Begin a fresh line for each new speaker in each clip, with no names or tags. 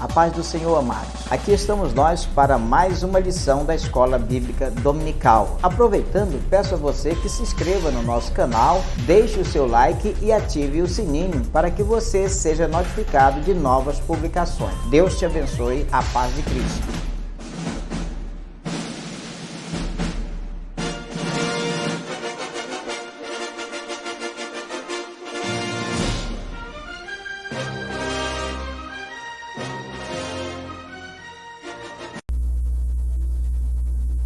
A paz do Senhor, amados. Aqui estamos nós para mais uma lição da Escola Bíblica Dominical. Aproveitando, peço a você que se inscreva no nosso canal, deixe o seu like e ative o sininho para que você seja notificado de novas publicações. Deus te abençoe. A paz de Cristo.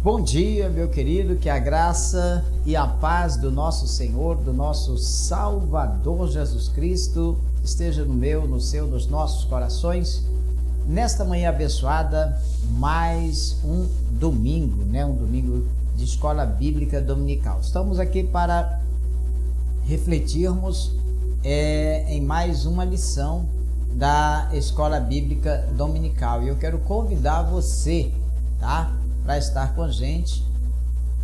Bom dia, meu querido, que a graça e a paz do nosso Senhor, do nosso Salvador Jesus Cristo esteja no meu, no seu, nos nossos corações. Nesta manhã abençoada, mais um domingo, um domingo de Escola Bíblica Dominical. Estamos aqui para refletirmos em mais uma lição da Escola Bíblica Dominical. E eu quero convidar você, para estar com a gente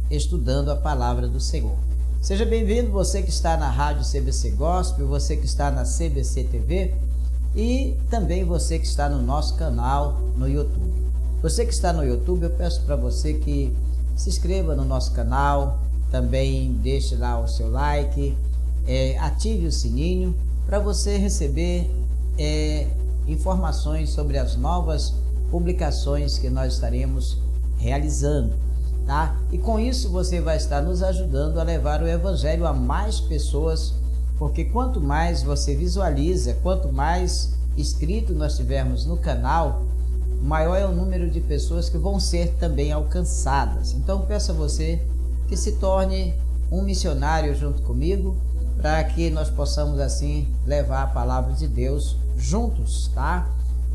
estudando a palavra do Senhor. Seja bem-vindo, você que está na rádio CBC Gospel, você que está na CBC TV e também você que está no nosso canal no YouTube. Você que está no YouTube, eu peço para você que se inscreva no nosso canal, também deixe lá o seu like, ative o sininho para você receber informações sobre as novas publicações que nós estaremos realizando, E com isso você vai estar nos ajudando a levar o Evangelho a mais pessoas, porque quanto mais você visualiza, quanto mais inscritos nós tivermos no canal, maior é o número de pessoas que vão ser também alcançadas. Então peço a você que se torne um missionário junto comigo, para que nós possamos assim levar a palavra de Deus juntos,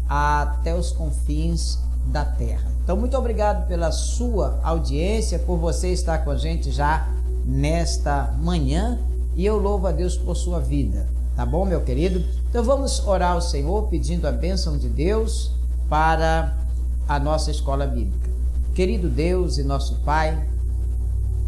até os confins da terra. Então, muito obrigado pela sua audiência, por você estar com a gente já nesta manhã, e eu louvo a Deus por sua vida, tá bom, meu querido? Então vamos orar ao Senhor pedindo a bênção de Deus para a nossa escola bíblica. Querido Deus e nosso Pai,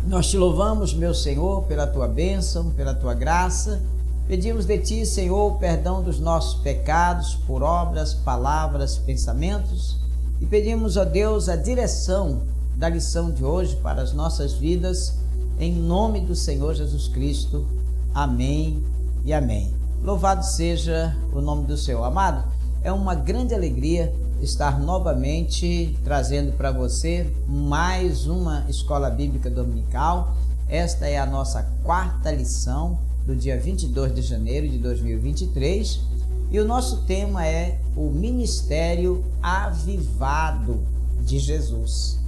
nós te louvamos, meu Senhor, pela tua bênção, pela tua graça. Pedimos de ti, Senhor, o perdão dos nossos pecados por obras, palavras, pensamentos. E pedimos a Deus a direção da lição de hoje para as nossas vidas, em nome do Senhor Jesus Cristo. Amém e amém. Louvado seja o nome do Senhor. Amado, é uma grande alegria estar novamente trazendo para você mais uma Escola Bíblica Dominical. Esta é a nossa quarta lição do dia 22 de janeiro de 2023. E o nosso tema é o Ministério Avivado de Jesus.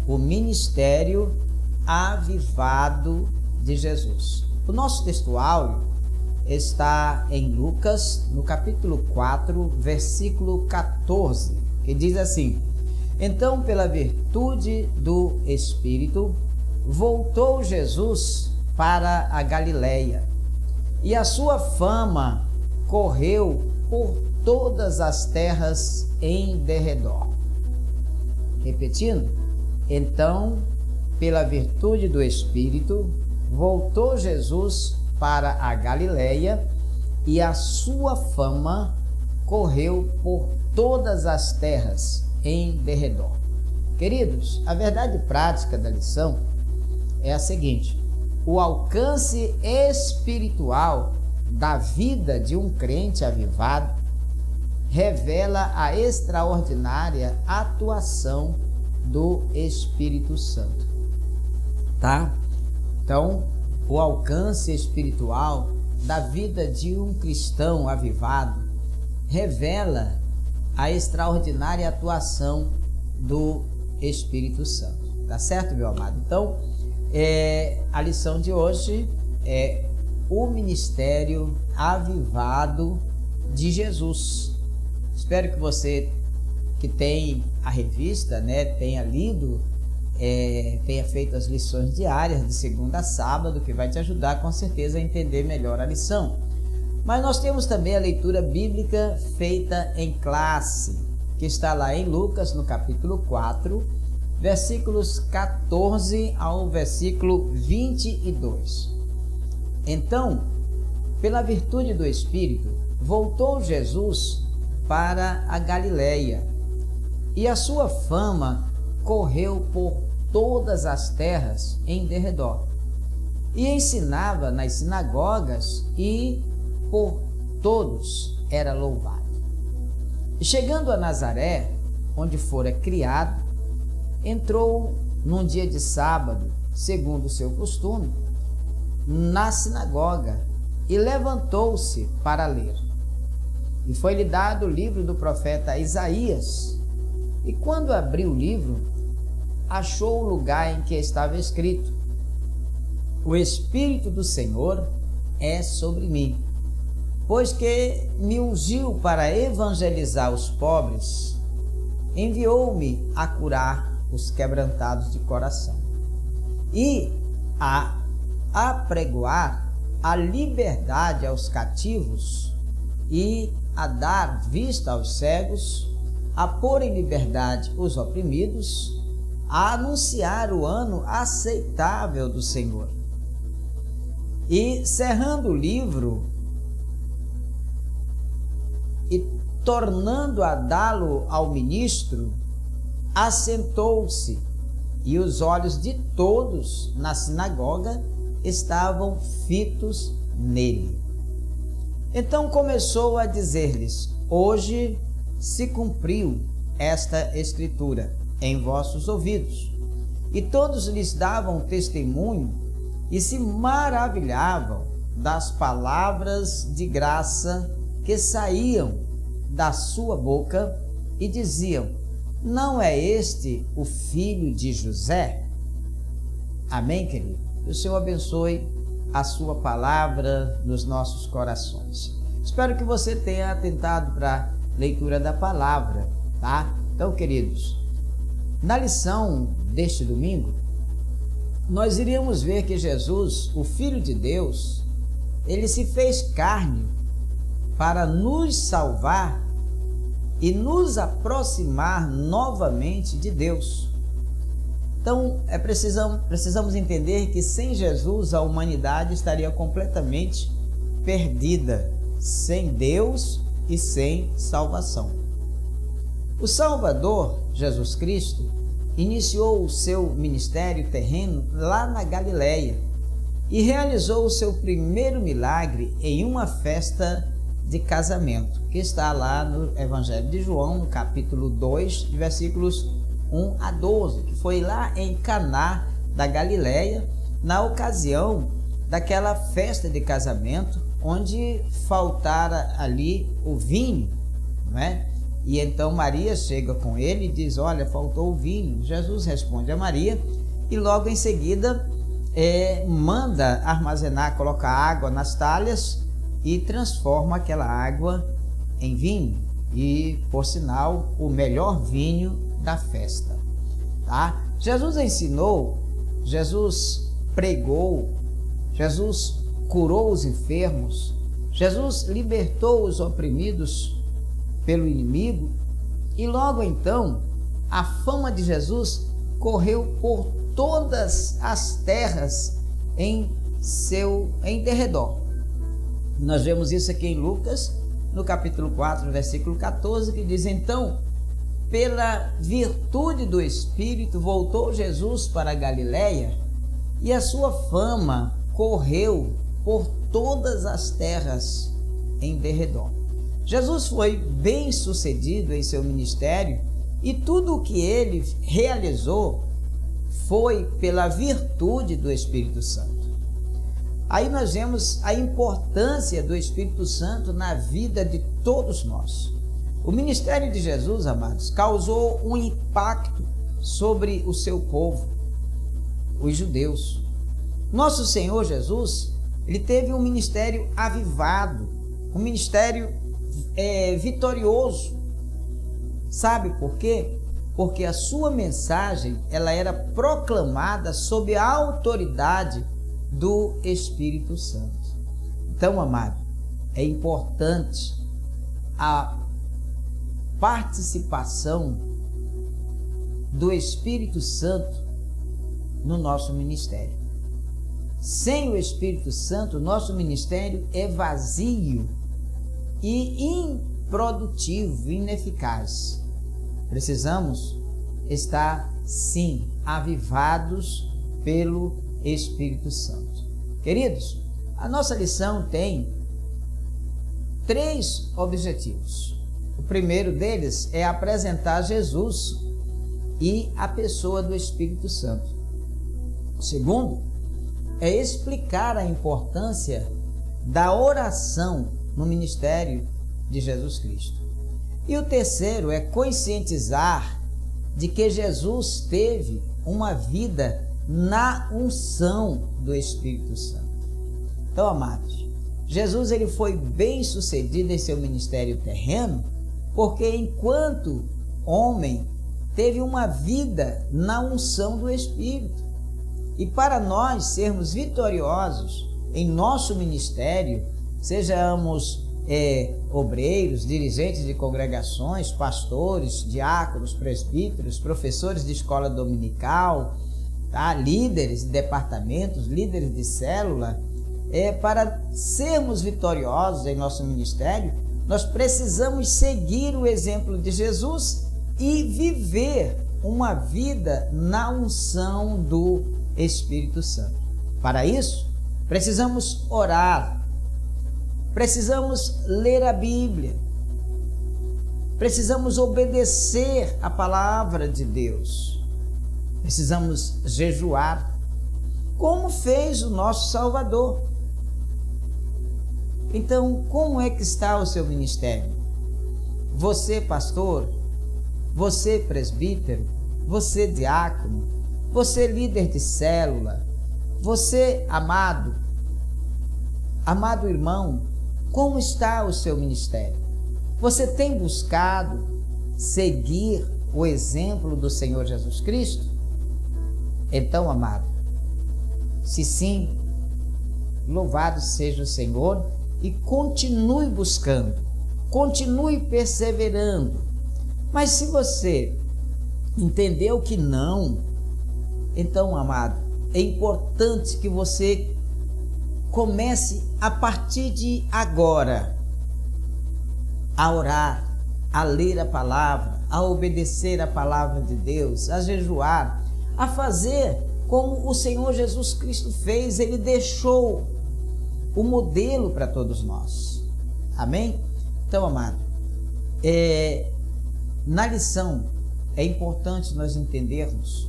O Ministério Avivado de Jesus. O nosso textuário está em Lucas, no capítulo 4, versículo 14, que diz assim: Então, pela virtude do Espírito, voltou Jesus para a Galileia, e a sua fama correu por todas as terras em derredor. Repetindo, então, pela virtude do Espírito, voltou Jesus para a Galileia e a sua fama correu por todas as terras em derredor. Queridos, a verdade prática da lição é a seguinte: o alcance espiritual da vida de um crente avivado revela a extraordinária atuação do Espírito Santo, Então, o alcance espiritual da vida de um cristão avivado revela a extraordinária atuação do Espírito Santo, tá certo, meu amado? Então, a lição de hoje é o Ministério Avivado de Jesus. Espero que você que tem a revista, tenha lido, tenha feito as lições diárias de segunda a sábado, que vai te ajudar com certeza a entender melhor a lição. Mas nós temos também a leitura bíblica feita em classe, que está lá em Lucas, no capítulo 4, versículos 14 ao versículo 22. Então, pela virtude do Espírito, voltou Jesus para a Galileia, e a sua fama correu por todas as terras em derredor. E ensinava nas sinagogas, e por todos era louvado. E chegando a Nazaré, onde fora criado, entrou num dia de sábado, segundo o seu costume, na sinagoga, e levantou-se para ler. E foi-lhe dado o livro do profeta Isaías. E quando abriu o livro, achou o lugar em que estava escrito: O Espírito do Senhor é sobre mim, pois que me ungiu para evangelizar os pobres, enviou-me a curar os quebrantados de coração e a apregoar a liberdade aos cativos e a dar vista aos cegos, a pôr em liberdade os oprimidos, a anunciar o ano aceitável do Senhor. E cerrando o livro e tornando a dá-lo ao ministro, assentou-se, e os olhos de todos na sinagoga estavam fitos nele. Então começou a dizer-lhes: Hoje se cumpriu esta escritura em vossos ouvidos. E todos lhes davam testemunho e se maravilhavam das palavras de graça que saíam da sua boca, e diziam: Não é este o filho de José? Amém, querido? Que o Senhor abençoe a sua palavra nos nossos corações. Espero que você tenha atentado para a leitura da palavra, tá? Então, queridos, na lição deste domingo, nós iríamos ver que Jesus, o Filho de Deus, ele se fez carne para nos salvar e nos aproximar novamente de Deus. Então, precisamos entender que sem Jesus a humanidade estaria completamente perdida, sem Deus e sem salvação. O Salvador, Jesus Cristo, iniciou o seu ministério terreno lá na Galileia e realizou o seu primeiro milagre em uma festa de casamento, que está lá no Evangelho de João, no capítulo 2, de versículos 1 a 12, que foi lá em Caná da Galileia, na ocasião daquela festa de casamento, onde faltara ali o vinho, não é? E então Maria chega com ele e diz: Olha, faltou o vinho. Jesus responde a Maria e logo em seguida manda armazenar, colocar água nas talhas e transforma aquela água em vinho, e por sinal o melhor vinho da festa, tá? Jesus ensinou, Jesus pregou, Jesus curou os enfermos, Jesus libertou os oprimidos pelo inimigo, e logo então a fama de Jesus correu por todas as terras em derredor. Nós vemos isso aqui em Lucas, no capítulo 4, versículo 14, que diz: Então, pela virtude do Espírito, voltou Jesus para a Galileia, e a sua fama correu por todas as terras em derredor. Jesus foi bem sucedido em seu ministério, e tudo o que ele realizou foi pela virtude do Espírito Santo. Aí nós vemos a importância do Espírito Santo na vida de todos nós. O ministério de Jesus, amados, causou um impacto sobre o seu povo, os judeus. Nosso Senhor Jesus, ele teve um ministério avivado, um ministério vitorioso. Sabe por quê? Porque a sua mensagem, ela era proclamada sob a autoridade do Espírito Santo. Então, amado, é importante a participação do Espírito Santo no nosso ministério. Sem o Espírito Santo, nosso ministério é vazio e improdutivo, ineficaz. Precisamos estar, sim, avivados pelo Espírito Santo. Queridos, a nossa lição tem 3 objetivos. O primeiro deles é apresentar Jesus e a pessoa do Espírito Santo. O segundo é explicar a importância da oração no ministério de Jesus Cristo. E o terceiro é conscientizar de que Jesus teve uma vida na unção do Espírito Santo. Então, amados, Jesus ele foi bem sucedido em seu ministério terreno, porque enquanto homem teve uma vida na unção do Espírito. E para nós sermos vitoriosos em nosso ministério, sejamos obreiros, dirigentes de congregações, pastores, diáconos, presbíteros, professores de escola dominical, tá? Líderes de departamentos, líderes de célula, para sermos vitoriosos em nosso ministério, nós precisamos seguir o exemplo de Jesus e viver uma vida na unção do Espírito Santo. Para isso, precisamos orar, precisamos ler a Bíblia, precisamos obedecer a palavra de Deus, precisamos jejuar, como fez o nosso Salvador. Então, como é que está o seu ministério? Você, pastor, você, presbítero, você, diácono, você, líder de célula, você, amado irmão, como está o seu ministério? Você tem buscado seguir o exemplo do Senhor Jesus Cristo? Então, amado, se sim, louvado seja o Senhor e continue buscando, continue perseverando. Mas se você entendeu que não, então, amado, é importante que você comece a partir de agora a orar, a ler a palavra, a obedecer a palavra de Deus, a jejuar, a fazer como o Senhor Jesus Cristo fez. Ele deixou o modelo para todos nós. Amém? Então, amado, na lição é importante nós entendermos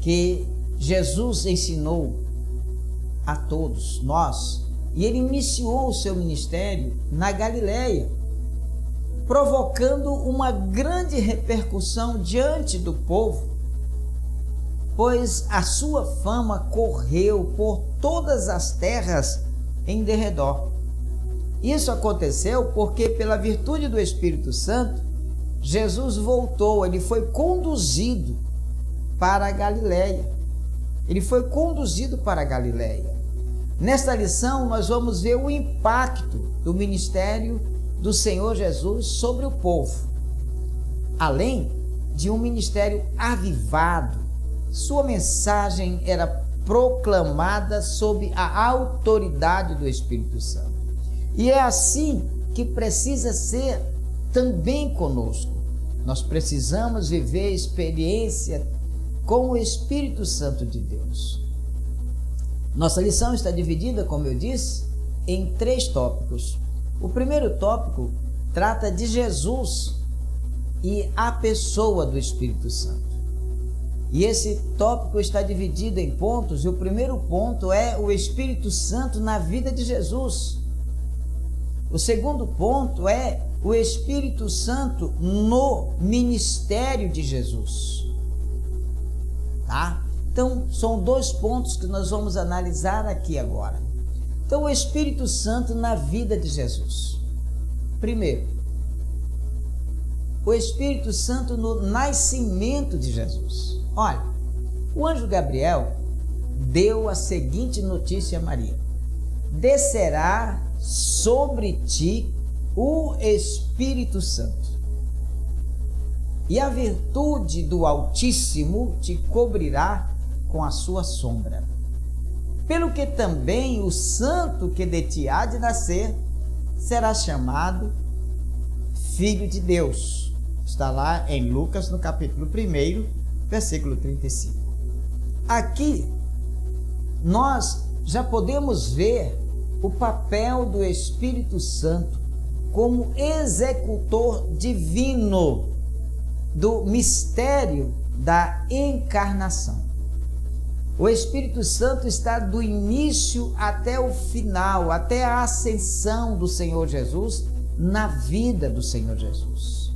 que Jesus ensinou a todos nós e ele iniciou o seu ministério na Galileia, provocando uma grande repercussão diante do povo, pois a sua fama correu por todas as terras em derredor. Isso aconteceu porque, pela virtude do Espírito Santo, Jesus voltou, ele foi conduzido para a Galileia. Ele foi conduzido para a Galileia. Nesta lição, nós vamos ver o impacto do ministério do Senhor Jesus sobre o povo. Além de um ministério avivado, sua mensagem era proclamada sob a autoridade do Espírito Santo. E é assim que precisa ser também conosco. Nós precisamos viver experiência com o Espírito Santo de Deus. Nossa lição está dividida, como eu disse, em 3 tópicos. O primeiro tópico trata de Jesus e a pessoa do Espírito Santo. E esse tópico está dividido em pontos, e o primeiro ponto é o Espírito Santo na vida de Jesus. O segundo ponto é o Espírito Santo no ministério de Jesus. Tá? Então, são 2 pontos que nós vamos analisar aqui agora. Então, o Espírito Santo na vida de Jesus. Primeiro, o Espírito Santo no nascimento de Jesus. Olha, o anjo Gabriel deu a seguinte notícia a Maria: descerá sobre ti o Espírito Santo, e a virtude do Altíssimo te cobrirá com a sua sombra. Pelo que também o santo que de ti há de nascer será chamado Filho de Deus. Está lá em Lucas, no capítulo 1, versículo 35. Aqui, nós já podemos ver o papel do Espírito Santo como executor divino do mistério da encarnação. O Espírito Santo está do início até o final, até a ascensão do Senhor Jesus, na vida do Senhor Jesus.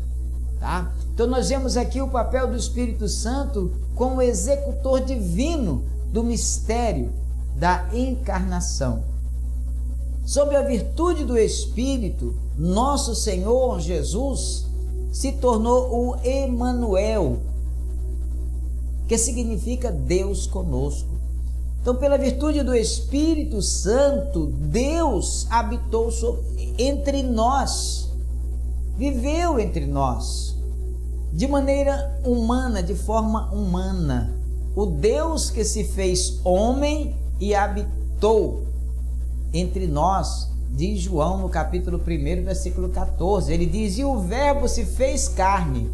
Tá? Então nós vemos aqui o papel do Espírito Santo como executor divino do mistério da encarnação. Sob a virtude do Espírito, nosso Senhor Jesus se tornou o Emanuel, que significa Deus conosco. Então, pela virtude do Espírito Santo, Deus habitou entre nós, viveu entre nós, de maneira humana, de forma humana. O Deus que se fez homem e habitou entre nós, diz João no capítulo 1, versículo 14. Ele diz: e o Verbo se fez carne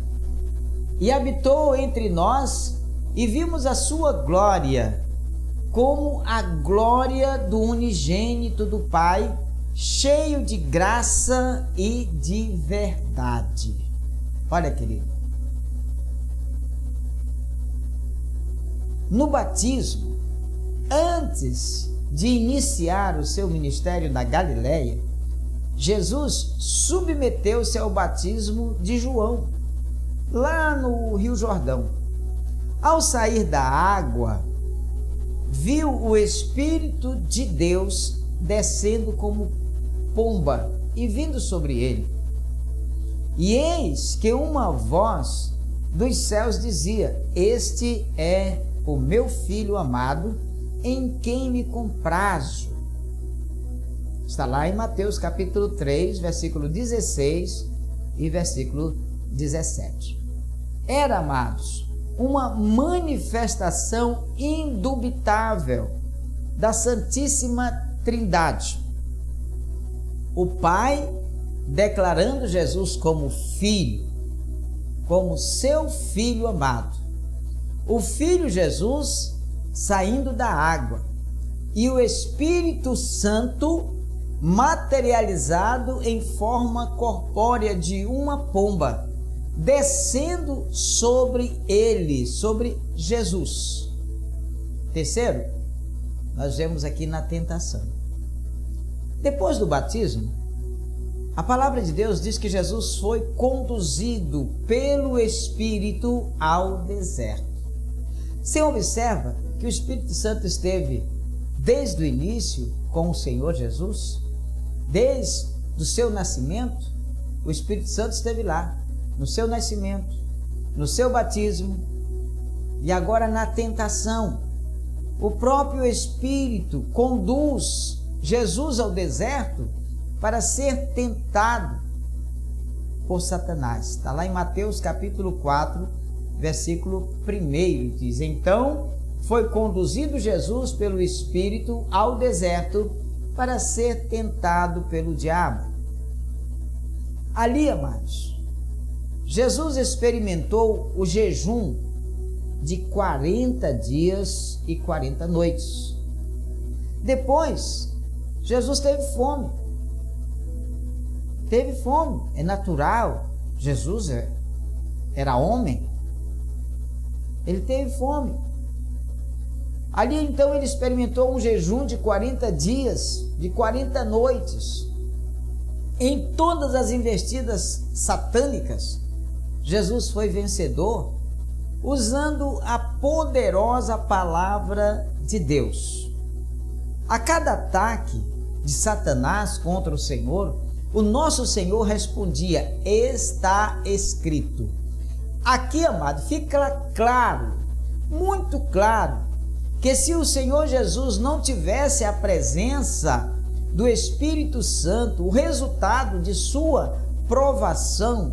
e habitou entre nós, e vimos a sua glória, como a glória do unigênito do Pai, cheio de graça e de verdade. Olha, querido, no batismo, antes de iniciar o seu ministério na Galileia, Jesus submeteu-se ao batismo de João, lá no Rio Jordão. Ao sair da água, viu o Espírito de Deus descendo como pomba e vindo sobre ele. E eis que uma voz dos céus dizia: este é o meu Filho amado, em quem me comprazo. Está lá em Mateus capítulo 3, versículo 16 e versículo 17. Era, amados, uma manifestação indubitável da Santíssima Trindade. O Pai declarando Jesus como filho, como seu Filho amado. O Filho Jesus saindo da água e o Espírito Santo materializado em forma corpórea de uma pomba, descendo sobre ele, sobre Jesus. Terceiro, nós vemos aqui na tentação. Depois do batismo, a palavra de Deus diz que Jesus foi conduzido pelo Espírito ao deserto. Você observa que o Espírito Santo esteve desde o início com o Senhor Jesus? Desde o seu nascimento, o Espírito Santo esteve lá, no seu nascimento, no seu batismo e agora na tentação. O próprio Espírito conduz Jesus ao deserto para ser tentado por Satanás. Está lá em Mateus capítulo 4, versículo 1, diz: então foi conduzido Jesus pelo Espírito ao deserto para ser tentado pelo diabo. Ali, amados, Jesus experimentou o jejum de 40 dias e 40 noites. Depois, Jesus teve fome. Teve fome, é natural. Jesus era homem. Ele teve fome. Ali então ele experimentou um jejum de 40 dias, de 40 noites. Em todas as investidas satânicas, Jesus foi vencedor, usando a poderosa palavra de Deus. A cada ataque de Satanás contra o Senhor, o nosso Senhor respondia: está escrito. Aqui, amado, fica claro, muito claro, que se o Senhor Jesus não tivesse a presença do Espírito Santo, o resultado de sua provação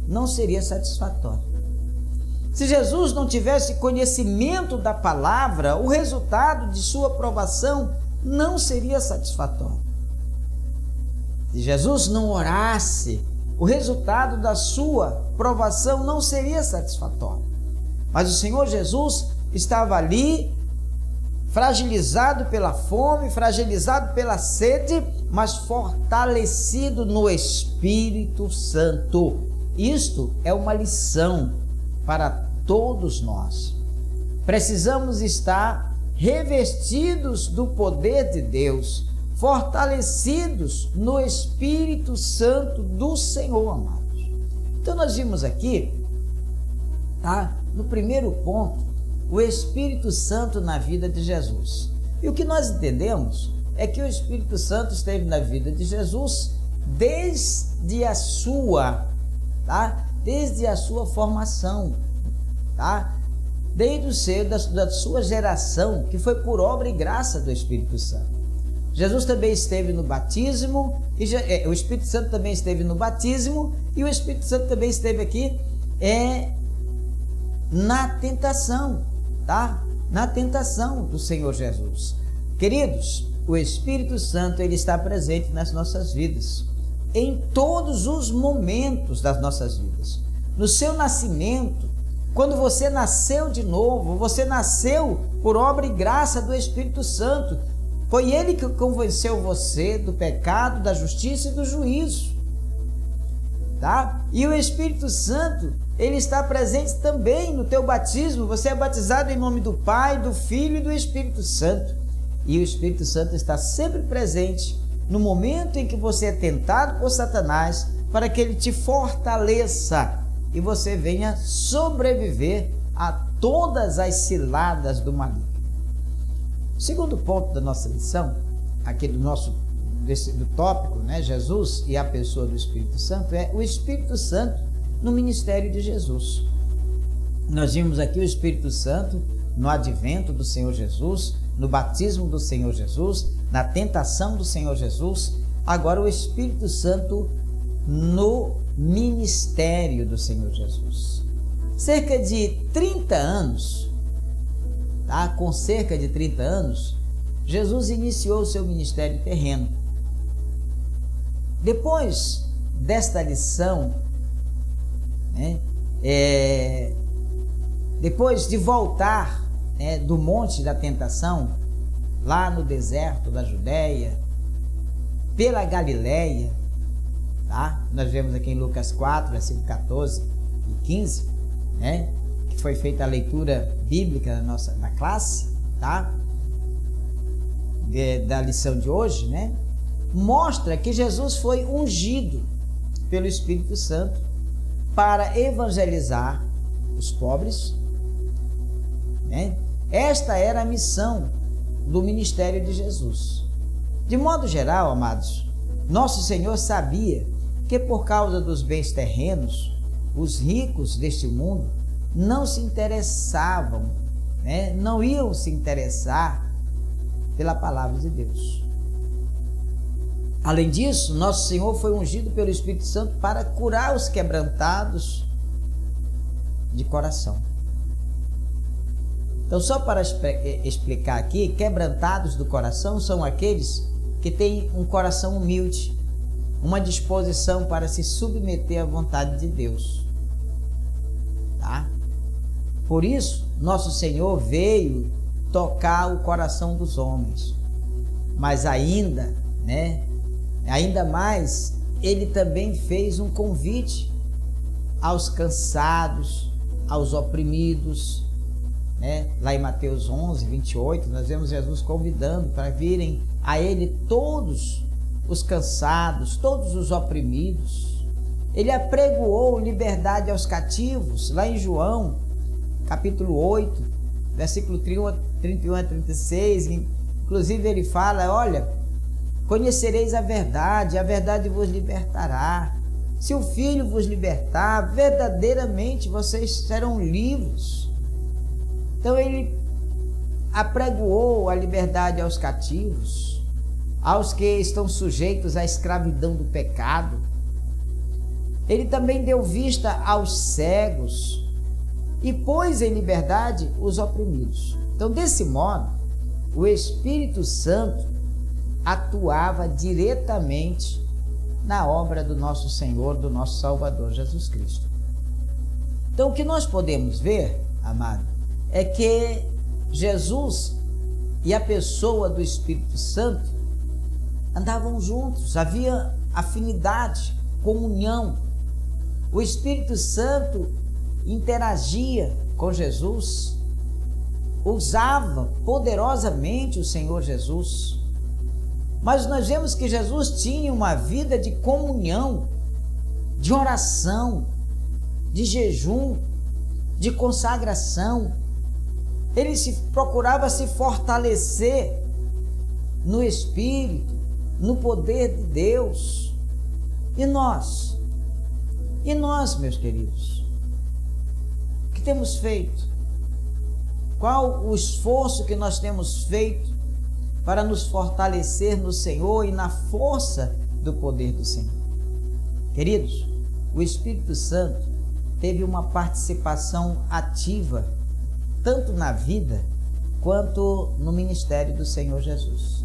não seria satisfatório. Se Jesus não tivesse conhecimento da palavra, o resultado de sua provação não seria satisfatório. se Jesus não orasse, o resultado da sua provação não seria satisfatório. Mas o Senhor Jesus estava ali, fragilizado pela fome, fragilizado pela sede, mas fortalecido no Espírito Santo. Isto é uma lição para todos nós. Precisamos estar revestidos do poder de Deus, fortalecidos no Espírito Santo do Senhor, amados. Então nós vimos aqui, tá? No primeiro ponto, o Espírito Santo na vida de Jesus. E o que nós entendemos é que o Espírito Santo esteve na vida de Jesus desde a sua, tá? Desde a sua formação, tá? Desde o seu, da sua geração, que foi por obra e graça do Espírito Santo. Jesus também esteve no batismo, o Espírito Santo também esteve no batismo, e o Espírito Santo também esteve aqui na tentação, tá? Na tentação do Senhor Jesus. Queridos, o Espírito Santo, ele está presente nas nossas vidas, em todos os momentos das nossas vidas. No seu nascimento, quando você nasceu de novo, você nasceu por obra e graça do Espírito Santo. Foi ele que convenceu você do pecado, da justiça e do juízo, tá? E o Espírito Santo, ele está presente também no teu batismo. Você é batizado em nome do Pai, do Filho e do Espírito Santo. E o Espírito Santo está sempre presente no momento em que você é tentado por Satanás, para que ele te fortaleça e você venha sobreviver a todas as ciladas do maligno. O segundo ponto da nossa lição, aqui do tópico, né, Jesus e a pessoa do Espírito Santo, é o Espírito Santo no ministério de Jesus. Nós vimos aqui o Espírito Santo no advento do Senhor Jesus, no batismo do Senhor Jesus, na tentação do Senhor Jesus. Agora o Espírito Santo no ministério do Senhor Jesus. Cerca de 30 anos, tá? Com cerca de 30 anos, Jesus iniciou o seu ministério terreno. Depois desta lição, né, depois de voltar, né, do monte da tentação, lá no deserto da Judéia, pela Galileia, tá? Nós vemos aqui em Lucas 4, versículo 14 e 15, né, que foi feita a leitura bíblica na classe, tá? Da lição de hoje, né? Mostra que Jesus foi ungido pelo Espírito Santo para evangelizar os pobres, né? Esta era a missão do ministério de Jesus. De modo geral, amados, nosso Senhor sabia que por causa dos bens terrenos, os ricos deste mundo não se interessavam, né? Não iam se interessar pela palavra de Deus. Além disso, nosso Senhor foi ungido pelo Espírito Santo para curar os quebrantados de coração. Então, só para explicar aqui, quebrantados do coração são aqueles que têm um coração humilde, uma disposição para se submeter à vontade de Deus, tá? Por isso, nosso Senhor veio tocar o coração dos homens, mas ainda mais, ele também fez um convite aos cansados, aos oprimidos, né? Lá em Mateus 11, 28, nós vemos Jesus convidando para virem a ele todos os cansados, todos os oprimidos. Ele apregoou liberdade aos cativos, lá em João, capítulo 8, versículo 31 a 36, inclusive ele fala, olha, conhecereis a verdade vos libertará. Se o Filho vos libertar, verdadeiramente vocês serão livres. Então ele apregoou a liberdade aos cativos, aos que estão sujeitos à escravidão do pecado. Ele também deu vista aos cegos e pôs em liberdade os oprimidos. Então, desse modo, o Espírito Santo atuava diretamente na obra do nosso Senhor, do nosso Salvador Jesus Cristo. Então, o que nós podemos ver, amado, é que Jesus e a pessoa do Espírito Santo andavam juntos, havia afinidade, comunhão. O Espírito Santo interagia com Jesus, usava poderosamente o Senhor Jesus. Mas nós vemos que Jesus tinha uma vida de comunhão, de oração, de jejum, de consagração. Ele procurava se fortalecer no Espírito, no poder de Deus. E nós? E nós, meus queridos? O que temos feito? Qual o esforço que nós temos feito para nos fortalecer no Senhor e na força do poder do Senhor? Queridos, o Espírito Santo teve uma participação ativa tanto na vida quanto no ministério do Senhor Jesus.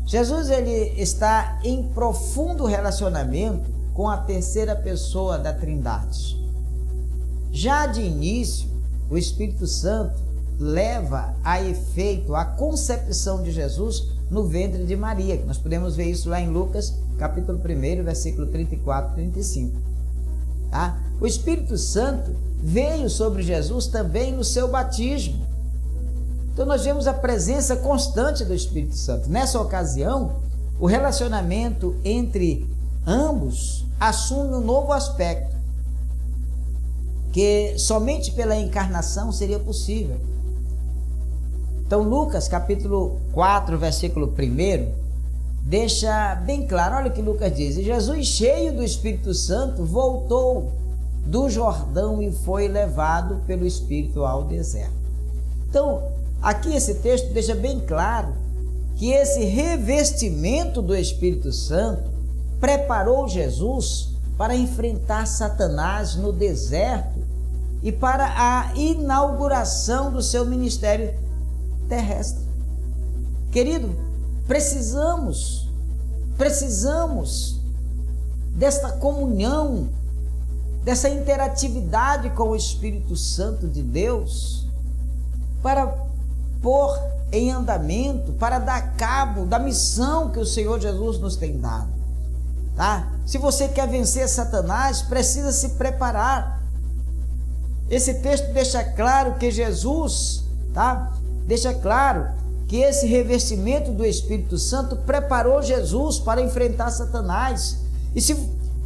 Jesus, ele está em profundo relacionamento com a terceira pessoa da Trindade. Já de início, o Espírito Santo leva a efeito a concepção de Jesus no ventre de Maria. Nós podemos ver isso lá em Lucas, capítulo 1, versículo 34 e 35. Tá? O Espírito Santo veio sobre Jesus também no seu batismo. Então nós vemos a presença constante do Espírito Santo. Nessa ocasião, o relacionamento entre ambos assume um novo aspecto, que somente pela encarnação seria possível. Então Lucas capítulo 4, versículo 1, deixa bem claro, olha o que Lucas diz: e Jesus, cheio do Espírito Santo, voltou do Jordão e foi levado pelo Espírito ao deserto. Então, aqui esse texto deixa bem claro que esse revestimento do Espírito Santo preparou Jesus para enfrentar Satanás no deserto e para a inauguração do seu ministério terrestre. Querido, precisamos desta comunhão, dessa interatividade com o Espírito Santo de Deus para pôr em andamento, para dar cabo da missão que o Senhor Jesus nos tem dado, tá? Se você quer vencer Satanás, precisa se preparar. Esse texto deixa claro que Jesus, tá? Deixa claro que esse revestimento do Espírito Santo preparou Jesus para enfrentar Satanás.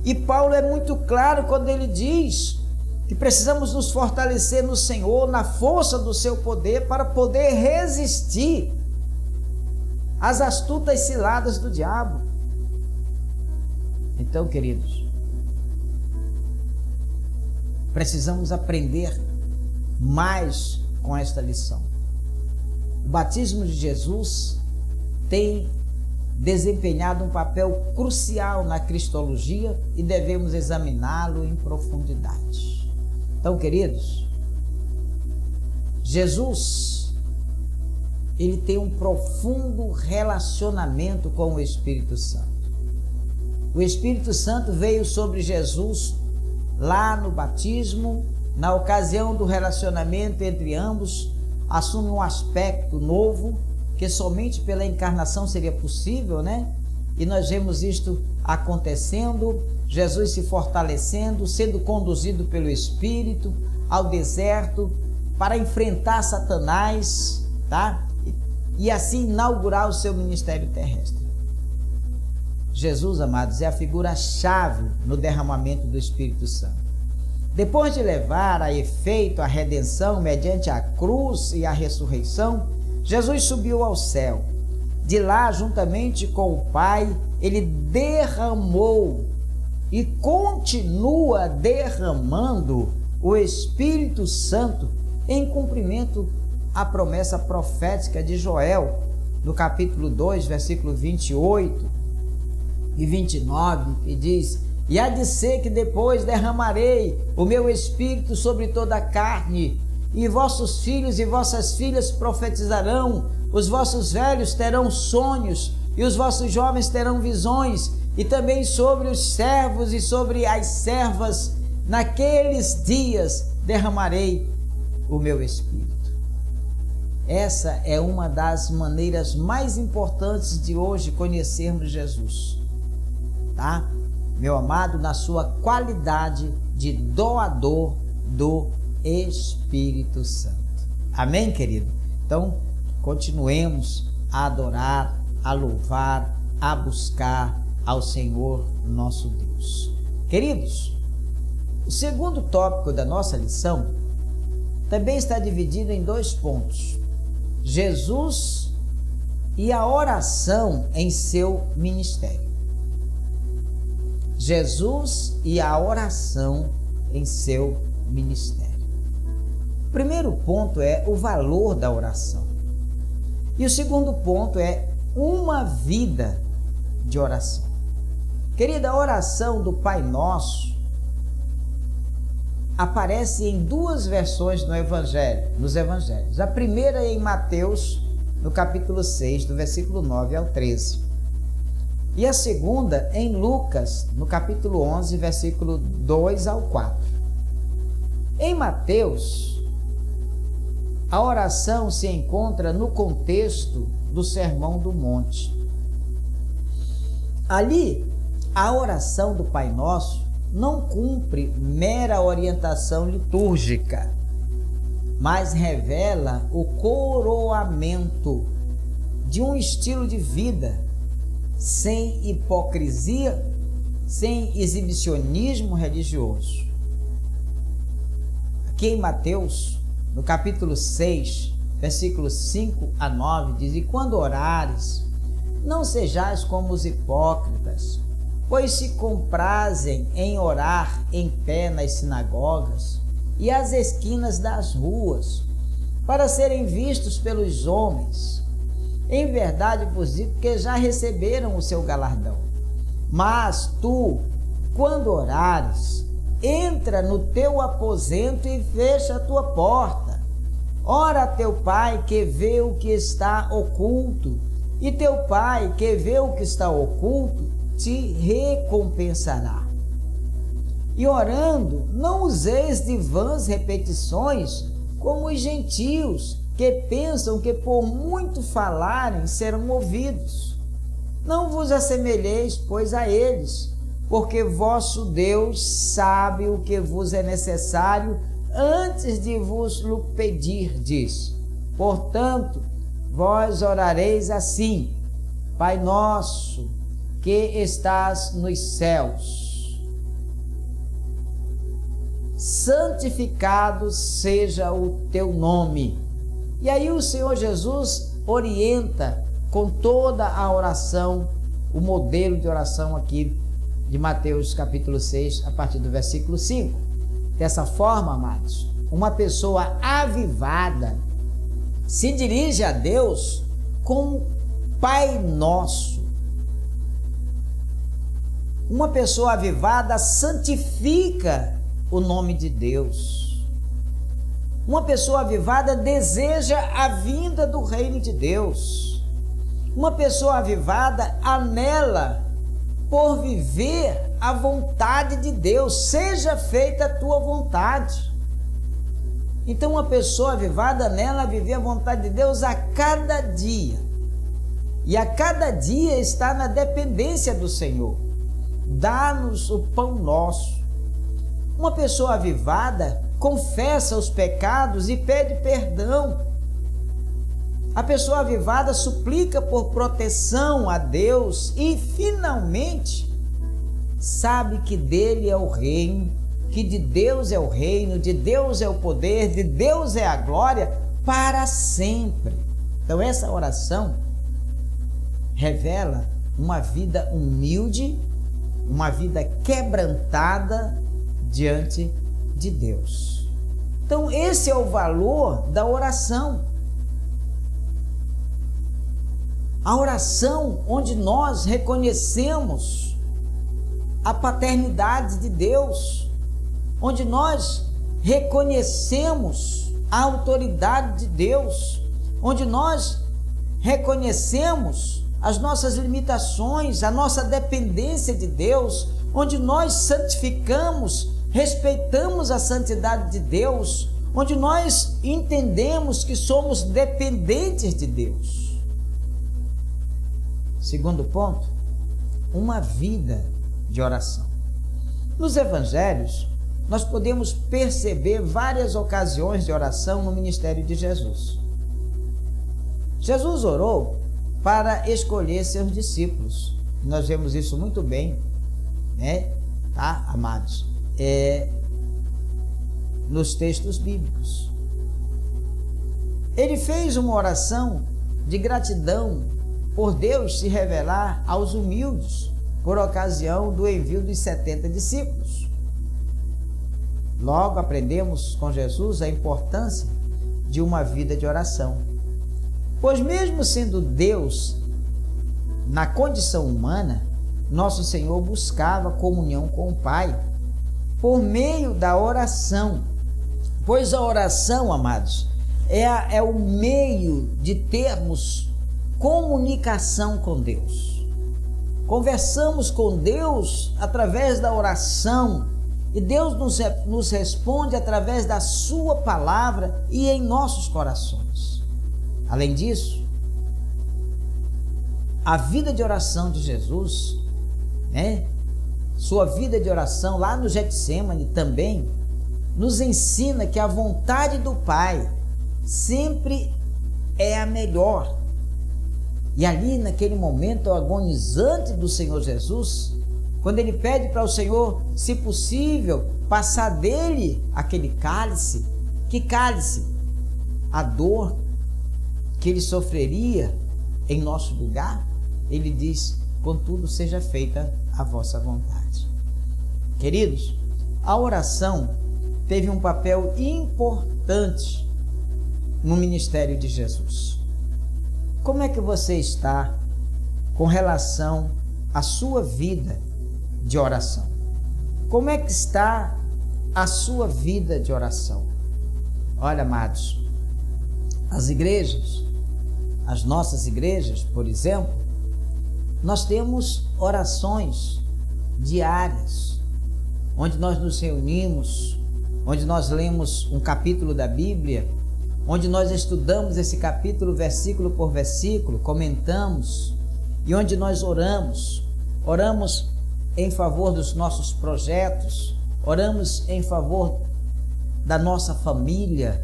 E Paulo é muito claro quando ele diz que precisamos nos fortalecer no Senhor, na força do seu poder, para poder resistir às astutas ciladas do diabo. Então, queridos, precisamos aprender mais com esta lição. O batismo de Jesus tem desempenhado um papel crucial na cristologia e devemos examiná-lo em profundidade. Então, queridos, Jesus, ele tem um profundo relacionamento com o Espírito Santo. O Espírito Santo veio sobre Jesus lá no batismo, na ocasião do relacionamento entre ambos, assume um aspecto novo que somente pela encarnação seria possível, né? E nós vemos isto acontecendo, Jesus se fortalecendo, sendo conduzido pelo Espírito ao deserto para enfrentar Satanás, tá? E assim inaugurar o seu ministério terrestre. Jesus, amados, é a figura-chave no derramamento do Espírito Santo. Depois de levar a efeito a redenção mediante a cruz e a ressurreição, Jesus subiu ao céu. De lá, juntamente com o Pai, ele derramou e continua derramando o Espírito Santo em cumprimento à promessa profética de Joel, no capítulo 2, versículo 28 e 29, que diz: e há de ser que depois derramarei o meu Espírito sobre toda a carne, e vossos filhos e vossas filhas profetizarão, os vossos velhos terão sonhos, e os vossos jovens terão visões, e também sobre os servos e sobre as servas. Naqueles dias derramarei o meu Espírito. Essa é uma das maneiras mais importantes de hoje conhecermos Jesus, tá? Meu amado, na sua qualidade de doador do Espírito Santo. Amém, querido? Então, continuemos a adorar, a louvar, a buscar ao Senhor nosso Deus. Queridos, o segundo tópico da nossa lição também está dividido em 2 pontos: Jesus e a oração em seu ministério. Jesus e a oração em seu ministério. O primeiro ponto é o valor da oração. E o segundo ponto é uma vida de oração. Querida, a oração do Pai Nosso aparece em 2 versões nos evangelhos. A primeira é em Mateus, no capítulo 6, do versículo 9 ao 13. E a segunda em Lucas, no capítulo 11, versículo 2 ao 4. Em Mateus, a oração se encontra no contexto do Sermão do Monte. Ali, a oração do Pai Nosso não cumpre mera orientação litúrgica, mas revela o coroamento de um estilo de vida sem hipocrisia, sem exibicionismo religioso. Aqui em Mateus, no capítulo 6, versículos 5 a 9, diz: E quando orares, não sejais como os hipócritas, pois se comprazem em orar em pé nas sinagogas e às esquinas das ruas, para serem vistos pelos homens. Em verdade vos digo que já receberam o seu galardão. Mas tu, quando orares, entra no teu aposento e fecha a tua porta. Ora a teu Pai que vê o que está oculto, e teu Pai que vê o que está oculto te recompensará. E orando, não useis de vãs repetições, como os gentios, que pensam que por muito falarem serão ouvidos. Não vos assemelheis, pois, a eles, porque vosso Deus sabe o que vos é necessário antes de vos lo pedirdes. Portanto, vós orareis assim: Pai nosso, que estás nos céus, santificado seja o teu nome. E aí o Senhor Jesus orienta com toda a oração, o modelo de oração aqui de Mateus capítulo 6, a partir do versículo 5. Dessa forma, amados, uma pessoa avivada se dirige a Deus como Pai Nosso. Uma pessoa avivada santifica o nome de Deus. Uma pessoa avivada deseja a vinda do reino de Deus. Uma pessoa avivada anela por viver a vontade de Deus. Seja feita a tua vontade. Então, uma pessoa avivada anela a viver a vontade de Deus a cada dia. E a cada dia está na dependência do Senhor. Dá-nos o pão nosso. Uma pessoa avivada confessa os pecados e pede perdão. A pessoa avivada suplica por proteção a Deus e, finalmente, sabe que dele é o reino, que de Deus é o reino, de Deus é o poder, de Deus é a glória para sempre. Então, essa oração revela uma vida humilde, uma vida quebrantada diante de Deus. Então, esse é o valor da oração. A oração onde nós reconhecemos a paternidade de Deus, onde nós reconhecemos a autoridade de Deus, onde nós reconhecemos as nossas limitações, a nossa dependência de Deus, onde nós santificamos, respeitamos a santidade de Deus, onde nós entendemos que somos dependentes de Deus. Segundo ponto, uma vida de oração. Nos evangelhos, nós podemos perceber várias ocasiões de oração no ministério de Jesus. Jesus orou para escolher seus discípulos. Nós vemos isso muito bem, né? Tá, amados? Nos textos bíblicos. Ele fez uma oração de gratidão por Deus se revelar aos humildes por ocasião do envio dos 70 discípulos. Logo aprendemos com Jesus a importância de uma vida de oração. Pois mesmo sendo Deus na condição humana, nosso Senhor buscava comunhão com o Pai por meio da oração. Pois a oração, amados, é o meio de termos comunicação com Deus. Conversamos com Deus através da oração e Deus nos responde através da sua palavra e em nossos corações. Além disso, a vida de oração de Jesus, né? Sua vida de oração lá no Getsêmani também nos ensina que a vontade do Pai sempre é a melhor. E ali, naquele momento agonizante do Senhor Jesus, quando ele pede para o Senhor, se possível, passar dele aquele cálice, que cálice? A dor que ele sofreria em nosso lugar, ele diz, contudo seja feita a vossa vontade. Queridos, a oração teve um papel importante no ministério de Jesus. Como é que você está com relação à sua vida de oração? Como é que está a sua vida de oração? Olha, amados, as igrejas, as nossas igrejas, por exemplo, nós temos orações diárias, onde nós nos reunimos, onde nós lemos um capítulo da Bíblia, onde nós estudamos esse capítulo versículo por versículo, comentamos, e onde nós oramos em favor dos nossos projetos, oramos em favor da nossa família,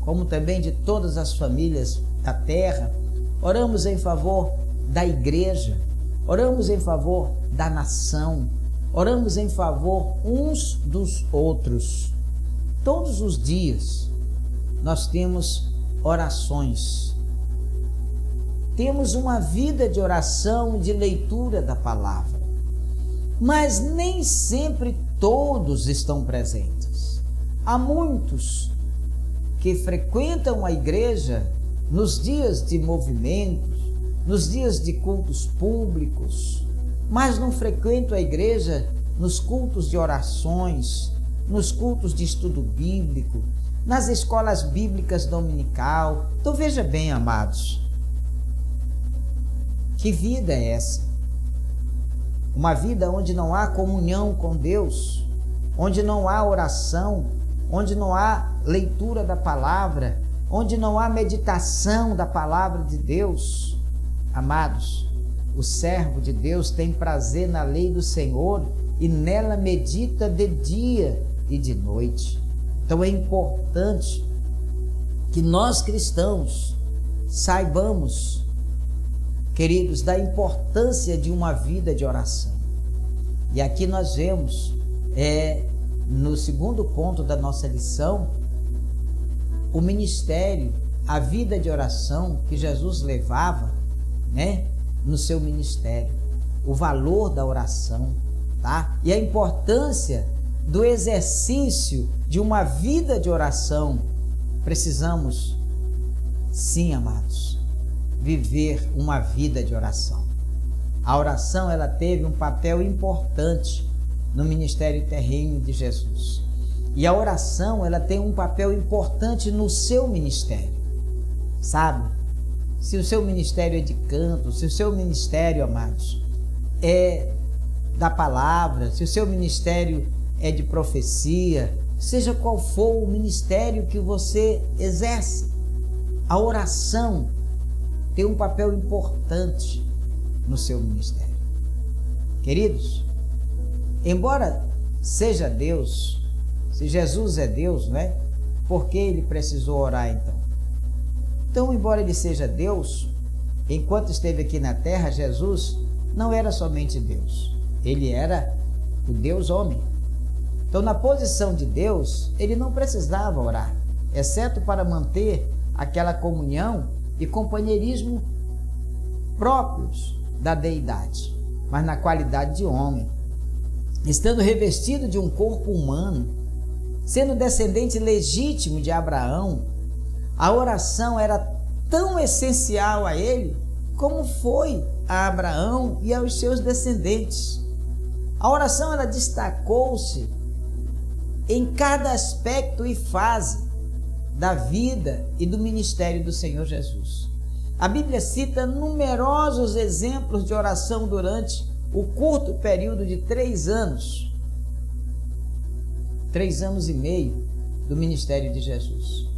como também de todas as famílias da terra, oramos em favor da igreja, oramos em favor da nação, oramos em favor uns dos outros. Todos os dias nós temos orações, temos uma vida de oração e de leitura da palavra, mas nem sempre todos estão presentes. Há muitos que frequentam a igreja nos dias de movimentos, nos dias de cultos públicos, mas não frequentam a igreja nos cultos de orações, nos cultos de estudo bíblico, nas escolas bíblicas dominical. Então veja bem, amados, que vida é essa? Uma vida onde não há comunhão com Deus, onde não há oração, onde não há leitura da palavra, onde não há meditação da palavra de Deus. Amados, o servo de Deus tem prazer na lei do Senhor e nela medita de dia e de noite. Então é importante que nós cristãos saibamos, queridos, da importância de uma vida de oração. E aqui nós vemos, no segundo ponto da nossa lição, o ministério, a vida de oração que Jesus levava, né, no seu ministério, o valor da oração, tá? E a importância do exercício de uma vida de oração. Precisamos, sim, amados, viver uma vida de oração. A oração, ela teve um papel importante no ministério terreno de Jesus. E a oração, ela tem um papel importante no seu ministério. Sabe? se o seu ministério é de canto, se o seu ministério, amados, é da palavra, se o seu ministério é de profecia, seja qual for o ministério que você exerce, a oração tem um papel importante no seu ministério. Queridos, embora seja Deus, se Jesus é Deus, não é? Por que ele precisou orar então? Então, embora ele seja Deus, enquanto esteve aqui na terra, Jesus não era somente Deus, ele era o Deus homem. Então, na posição de Deus, ele não precisava orar, exceto para manter aquela comunhão e companheirismo próprios da deidade, mas na qualidade de homem, estando revestido de um corpo humano, sendo descendente legítimo de Abraão, a oração era tão essencial a ele como foi a Abraão e aos seus descendentes. A oração, ela destacou-se em cada aspecto e fase da vida e do ministério do Senhor Jesus. A Bíblia cita numerosos exemplos de oração durante o curto período de 3 anos e meio do ministério de Jesus.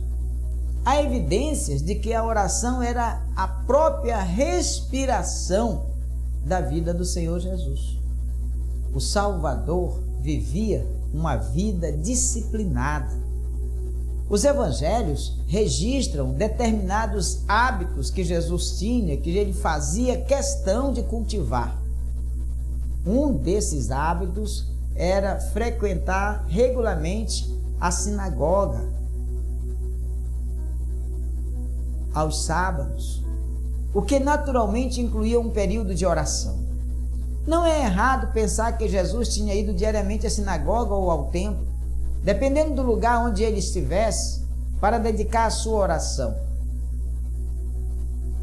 Há evidências de que a oração era a própria respiração da vida do Senhor Jesus. O Salvador vivia uma vida disciplinada. Os evangelhos registram determinados hábitos que Jesus tinha, que ele fazia questão de cultivar. Um desses hábitos era frequentar regularmente a sinagoga aos sábados, o que naturalmente incluía um período de oração. Não é errado pensar que Jesus tinha ido diariamente à sinagoga ou ao templo, dependendo do lugar onde ele estivesse, para dedicar a sua oração.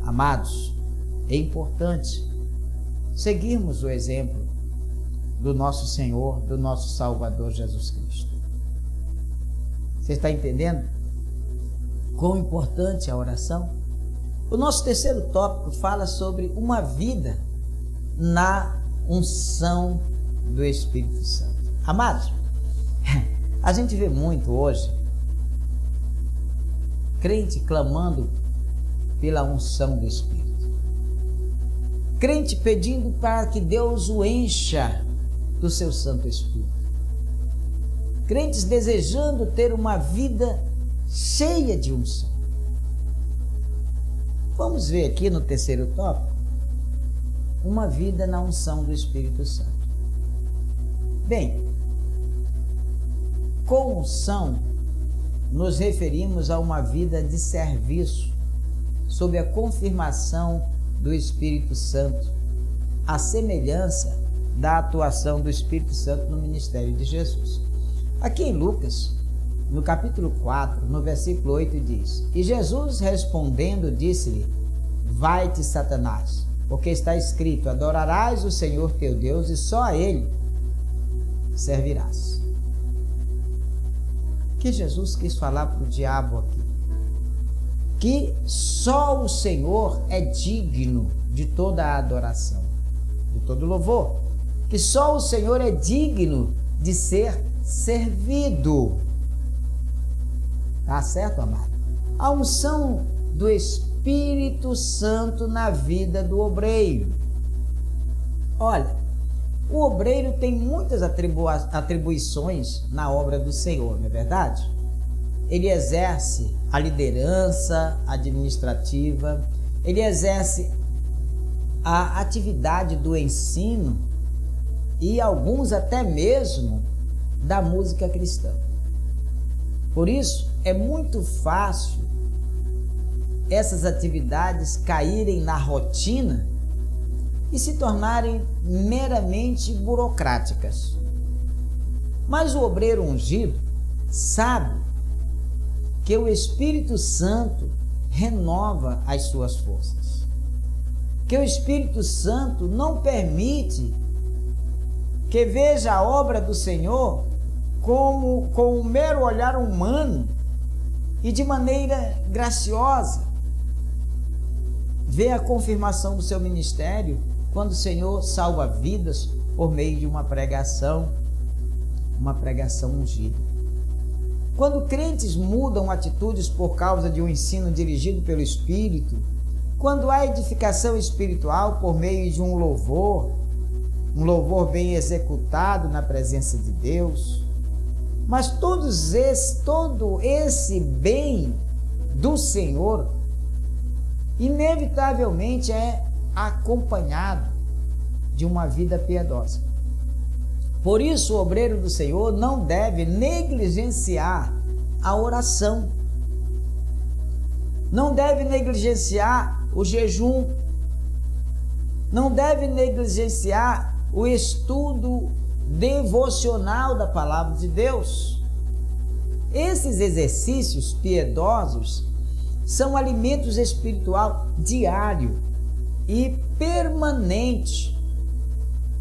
Amados, é importante seguirmos o exemplo do nosso Senhor, do nosso Salvador Jesus Cristo. Você está entendendo quão importante é a oração? O nosso terceiro tópico fala sobre uma vida na unção do Espírito Santo. Amados, a gente vê muito hoje crente clamando pela unção do Espírito, crente pedindo para que Deus o encha do seu Santo Espírito, crentes desejando ter uma vida cheia de unção. Vamos ver aqui no terceiro tópico, uma vida na unção do Espírito Santo. Bem, com unção, nos referimos a uma vida de serviço, sob a confirmação do Espírito Santo, a semelhança da atuação do Espírito Santo no ministério de Jesus. Aqui em Lucas, no capítulo 4, no versículo 8, diz: E Jesus respondendo disse-lhe: Vai-te, Satanás, porque está escrito: Adorarás o Senhor teu Deus e só a Ele servirás. O que Jesus quis falar para o diabo aqui? Que só o Senhor é digno de toda a adoração, de todo louvor. Que só o Senhor é digno de ser servido. Tá certo, amado? A unção do Espírito Santo na vida do obreiro. Olha, o obreiro tem muitas atribuições na obra do Senhor, não é verdade? Ele exerce a liderança administrativa, ele exerce a atividade do ensino e alguns até mesmo da música cristã. Por isso, é muito fácil essas atividades caírem na rotina e se tornarem meramente burocráticas. Mas o obreiro ungido sabe que o Espírito Santo renova as suas forças, que o Espírito Santo não permite que veja a obra do Senhor com um mero olhar humano e de maneira graciosa. vê a confirmação do seu ministério quando o Senhor salva vidas por meio de uma pregação ungida. Quando crentes mudam atitudes por causa de um ensino dirigido pelo Espírito, quando há edificação espiritual por meio de um louvor bem executado na presença de Deus, mas todo esse bem do Senhor inevitavelmente é acompanhado de uma vida piedosa. Por isso, o obreiro do Senhor não deve negligenciar a oração, não deve negligenciar o jejum, não deve negligenciar o estudo devocional da palavra de Deus. Esses exercícios piedosos são alimentos espiritual diário e permanente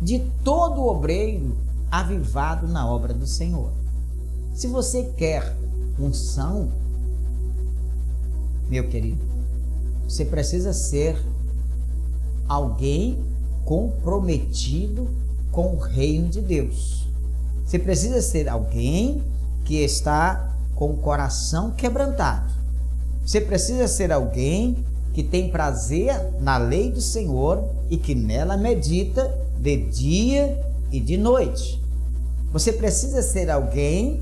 de todo obreiro avivado na obra do Senhor. Se você quer unção, meu querido, você precisa ser alguém comprometido com o reino de Deus. Você precisa ser alguém que está com o coração quebrantado. Você precisa ser alguém que tem prazer na lei do Senhor e que nela medita de dia e de noite. Você precisa ser alguém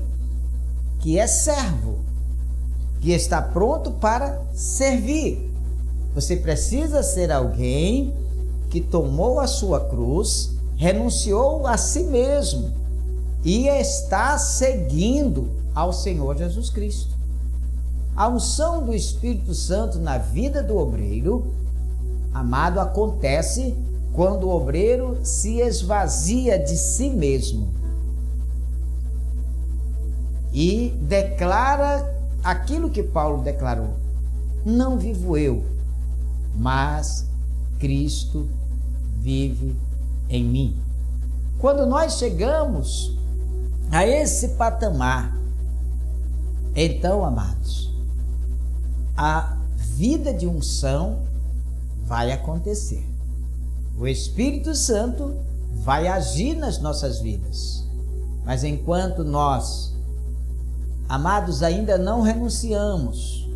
que é servo, que está pronto para servir. Você precisa ser alguém que tomou a sua cruz, renunciou a si mesmo e está seguindo ao Senhor Jesus Cristo. A unção do Espírito Santo na vida do obreiro, amado, acontece quando o obreiro se esvazia de si mesmo e declara aquilo que Paulo declarou: não vivo eu, mas Cristo vive em mim. Quando nós chegamos a esse patamar, então, amados, a vida de unção vai acontecer. O Espírito Santo vai agir nas nossas vidas. Mas enquanto nós, amados, ainda não renunciamos,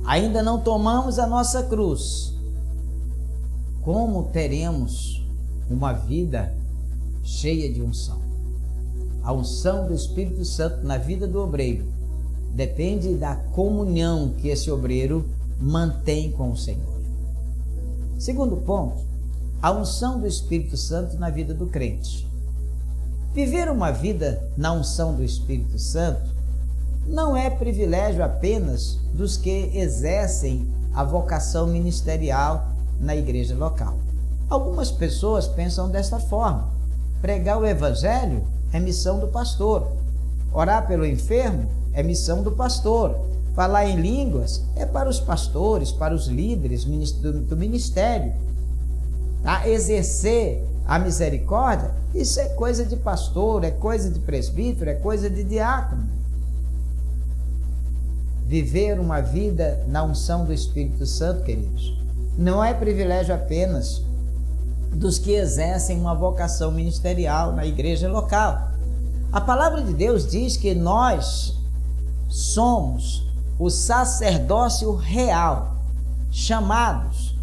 ainda não tomamos a nossa cruz, como teremos uma vida cheia de unção? A unção do Espírito Santo na vida do obreiro depende da comunhão que esse obreiro mantém com o Senhor. Segundo ponto, a unção do Espírito Santo na vida do crente. Viver uma vida na unção do Espírito Santo não é privilégio apenas dos que exercem a vocação ministerial na igreja local. Algumas pessoas pensam desta forma: pregar o evangelho é missão do pastor, orar pelo enfermo é missão do pastor, falar em línguas é para os pastores, para os líderes do ministério, tá? Exercer a misericórdia, isso é coisa de pastor, é coisa de presbítero, é coisa de diácono. Viver uma vida na unção do Espírito Santo, queridos, não é privilégio apenas dos que exercem uma vocação ministerial na igreja local. A palavra de Deus diz que nós somos o sacerdócio real, chamados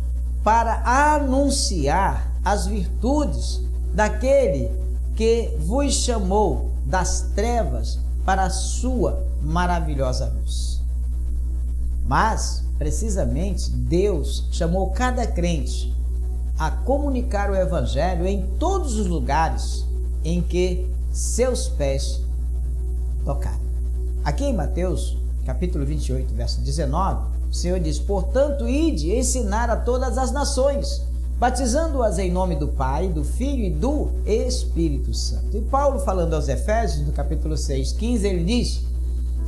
para anunciar as virtudes daquele que vos chamou das trevas para a sua maravilhosa luz. Mas, precisamente, Deus chamou cada crente a comunicar o evangelho em todos os lugares em que seus pés tocarem. Aqui em Mateus, capítulo 28, verso 19, o Senhor diz: portanto, ide ensinar a todas as nações, batizando-as em nome do Pai, do Filho e do Espírito Santo. E Paulo, falando aos Efésios, no capítulo 6, 15, ele diz: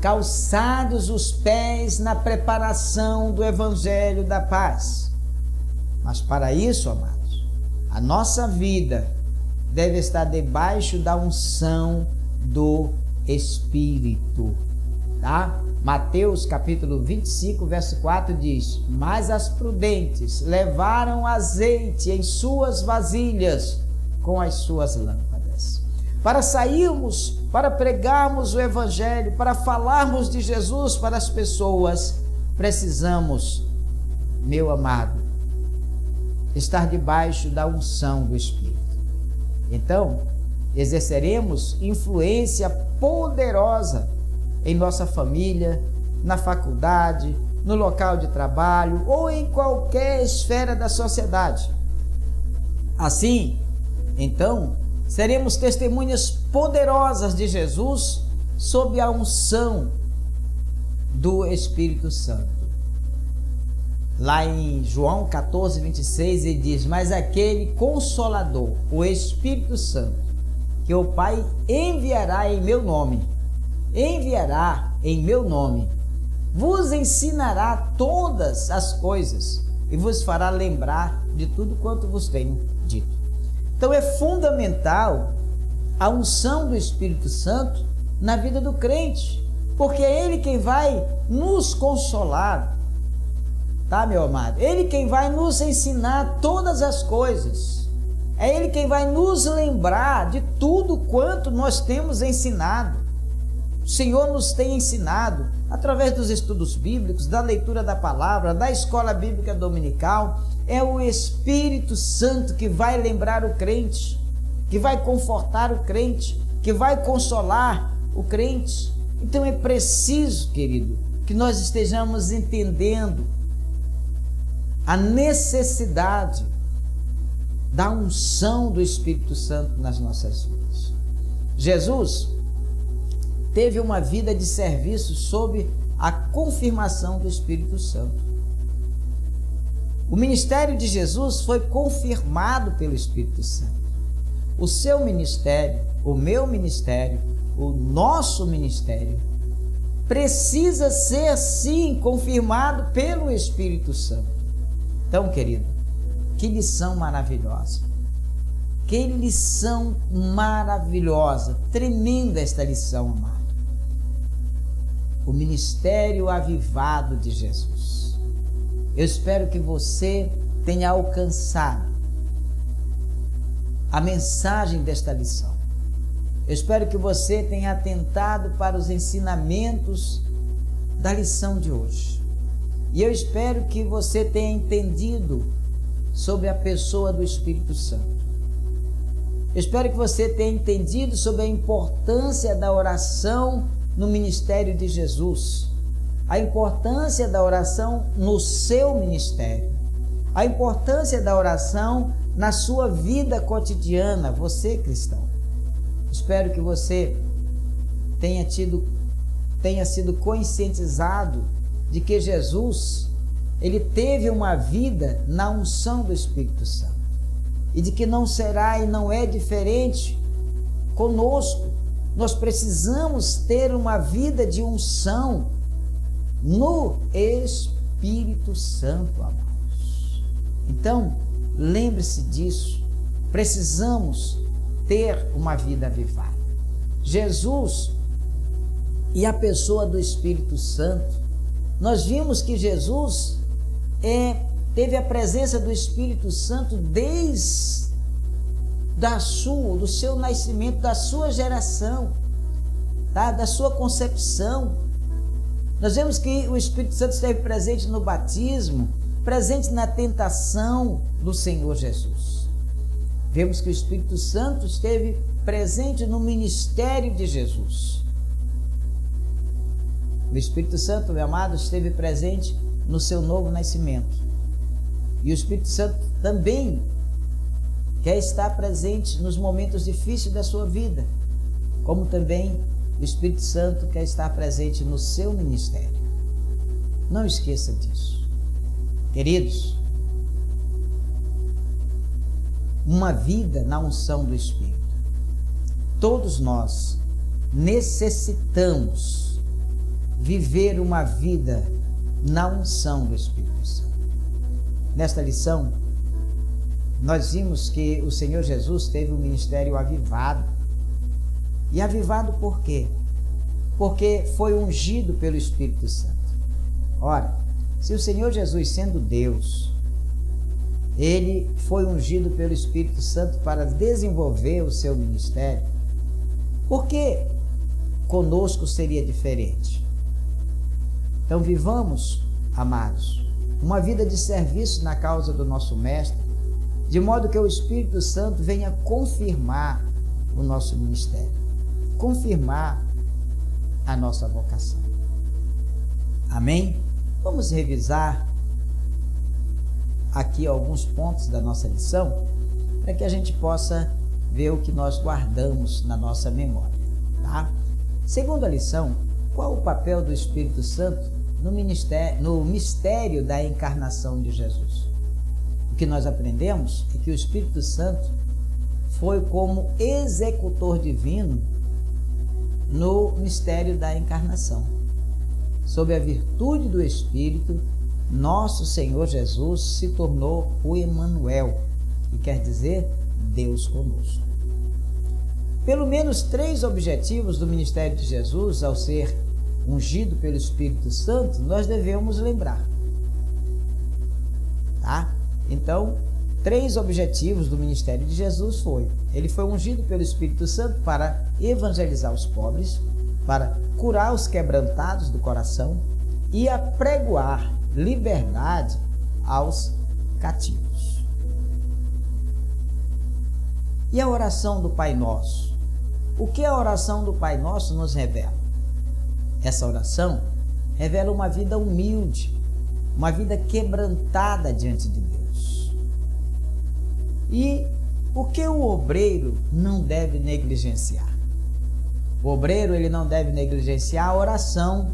calçados os pés na preparação do evangelho da paz. Mas para isso, amados, a nossa vida deve estar debaixo da unção do Espírito, tá? Mateus capítulo 25, verso 4 diz: mas as prudentes levaram azeite em suas vasilhas com as suas lâmpadas. Para sairmos, para pregarmos o Evangelho, para falarmos de Jesus para as pessoas, precisamos, meu amado, estar debaixo da unção do Espírito. Então, exerceremos influência poderosa em nossa família, na faculdade, no local de trabalho ou em qualquer esfera da sociedade. Assim, então, seremos testemunhas poderosas de Jesus sob a unção do Espírito Santo. Lá em João 14, 26, ele diz: mas aquele Consolador, o Espírito Santo, que o Pai enviará em meu nome, vos ensinará todas as coisas e vos fará lembrar de tudo quanto vos tenho dito. Então é fundamental a unção do Espírito Santo na vida do crente, porque é Ele quem vai nos consolar, tá, meu amado? Ele quem vai nos ensinar todas as coisas, é Ele quem vai nos lembrar de tudo quanto nós temos ensinado. O Senhor nos tem ensinado através dos estudos bíblicos, da leitura da palavra, da escola bíblica dominical. É o Espírito Santo que vai lembrar o crente, que vai confortar o crente, que vai consolar o crente. Então é preciso, querido, que nós estejamos entendendo a necessidade da unção do Espírito Santo nas nossas vidas. Jesus teve uma vida de serviço sob a confirmação do Espírito Santo. O ministério de Jesus foi confirmado pelo Espírito Santo. O seu ministério, o meu ministério, o nosso ministério precisa ser sim confirmado pelo Espírito Santo. Então, querido, que lição maravilhosa. Que lição maravilhosa, tremenda esta lição, amado. O ministério avivado de Jesus. Eu espero que você tenha alcançado a mensagem desta lição. Eu espero que você tenha atentado para os ensinamentos da lição de hoje. E eu espero que você tenha entendido sobre a pessoa do Espírito Santo. Eu espero que você tenha entendido sobre a importância da oração no ministério de Jesus, a importância da oração no seu ministério, a importância da oração na sua vida cotidiana, você cristão. Espero que você tenha sido conscientizado de que Jesus, ele teve uma vida na unção do Espírito Santo e de que não será e não é diferente conosco. Nós precisamos ter uma vida de unção no Espírito Santo, amados. Então, lembre-se disso. Precisamos ter uma vida avivada. Jesus e a pessoa do Espírito Santo, nós vimos que Jesus teve a presença do Espírito Santo desde do seu nascimento, da sua geração, tá? Da sua concepção. Nós vemos que o Espírito Santo esteve presente no batismo, presente na tentação do Senhor Jesus. Vemos que o Espírito Santo esteve presente no ministério de Jesus. O Espírito Santo, meu amado, esteve presente no seu novo nascimento. E o Espírito Santo também quer estar presente nos momentos difíceis da sua vida, como também o Espírito Santo quer estar presente no seu ministério. Não esqueça disso. Queridos, uma vida na unção do Espírito. Todos nós necessitamos viver uma vida na unção do Espírito Santo. Nesta lição, nós vimos que o Senhor Jesus teve um ministério avivado. E avivado por quê? porque foi ungido pelo Espírito Santo. Ora, se o Senhor Jesus, sendo Deus, ele foi ungido pelo Espírito Santo para desenvolver o seu ministério, por que conosco seria diferente? Então vivamos, amados, uma vida de serviço na causa do nosso Mestre, de modo que o Espírito Santo venha confirmar o nosso ministério, confirmar a nossa vocação. Amém? Vamos revisar aqui alguns pontos da nossa lição, para que a gente possa ver o que nós guardamos na nossa memória, tá? Segundo a lição, qual o papel do Espírito Santo no mistério da encarnação de Jesus? O que nós aprendemos é que o Espírito Santo foi como executor divino no mistério da encarnação. Sob a virtude do Espírito, nosso Senhor Jesus se tornou o Emanuel, que quer dizer Deus conosco. Pelo menos 3 objetivos do ministério de Jesus ao ser ungido pelo Espírito Santo, nós devemos lembrar. Tá? Então, 3 objetivos do ministério de Jesus ele foi ungido pelo Espírito Santo para evangelizar os pobres, para curar os quebrantados do coração e apregoar liberdade aos cativos. E a oração do Pai Nosso? O que a oração do Pai Nosso nos revela? Essa oração revela uma vida humilde, uma vida quebrantada diante de Deus. E o que o obreiro não deve negligenciar? O obreiro ele não deve negligenciar a oração,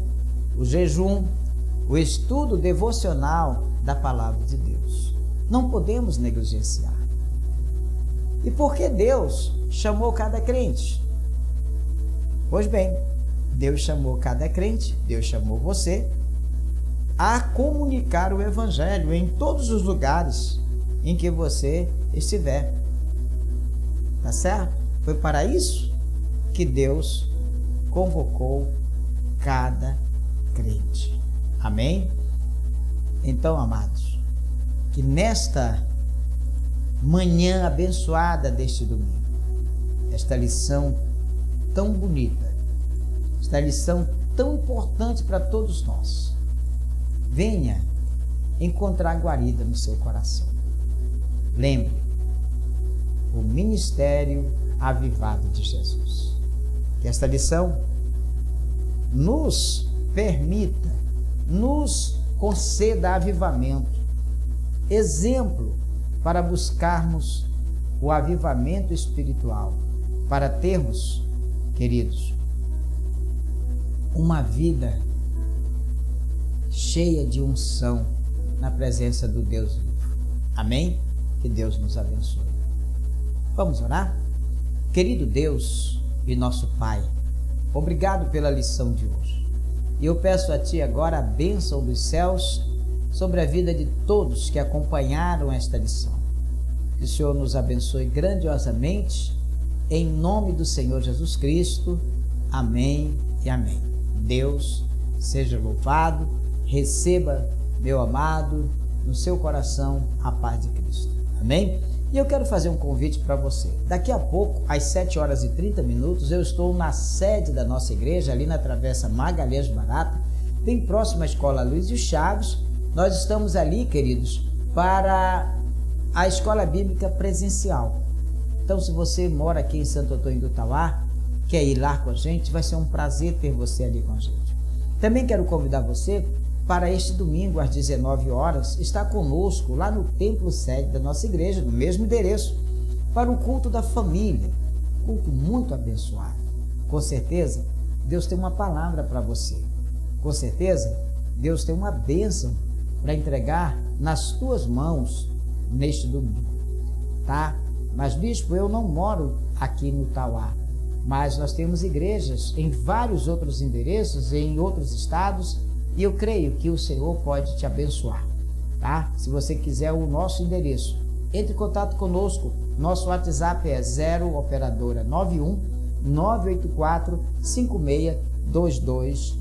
o jejum, o estudo devocional da palavra de Deus. Não podemos negligenciar. E por que Deus chamou cada crente? Pois bem, Deus chamou cada crente, Deus chamou você a comunicar o Evangelho em todos os lugares em que você estiver. Tá certo? Foi para isso que Deus convocou cada crente. Amém? Então, amados, que nesta manhã abençoada deste domingo, esta lição tão bonita, esta lição tão importante para todos nós, venha encontrar guarida no seu coração. Lembre, o ministério avivado de Jesus. Que esta lição nos permita, nos conceda avivamento, exemplo para buscarmos o avivamento espiritual, para termos, queridos, uma vida cheia de unção na presença do Deus vivo. Amém? Que Deus nos abençoe. Vamos orar? Querido Deus e nosso Pai, obrigado pela lição de hoje. E eu peço a Ti agora a bênção dos céus sobre a vida de todos que acompanharam esta lição. Que o Senhor nos abençoe grandiosamente, em nome do Senhor Jesus Cristo. Amém e amém. Deus seja louvado, receba, meu amado, no seu coração a paz de Cristo. Amém? E eu quero fazer um convite para você. Daqui a pouco, às 7h30, eu estou na sede da nossa igreja, ali na Travessa Magalhães Barata, bem próximo à Escola Luiz de Chaves. Nós estamos ali, queridos, para a Escola Bíblica Presencial. Então, se você mora aqui em Santo Antônio do Tauá, quer ir lá com a gente, vai ser um prazer ter você ali com a gente. Também quero convidar você para este domingo, às 19 horas, estar conosco lá no templo sede da nossa igreja, no mesmo endereço, para o culto da família, culto muito abençoado. Com certeza, Deus tem uma palavra para você. Com certeza, Deus tem uma bênção para entregar nas tuas mãos neste domingo, tá? Mas, bispo, eu não moro aqui no Tauá, mas nós temos igrejas em vários outros endereços, em outros estados, e eu creio que o Senhor pode te abençoar, tá? Se você quiser o nosso endereço, entre em contato conosco. Nosso WhatsApp é 0 operadora 91 984 56 2206.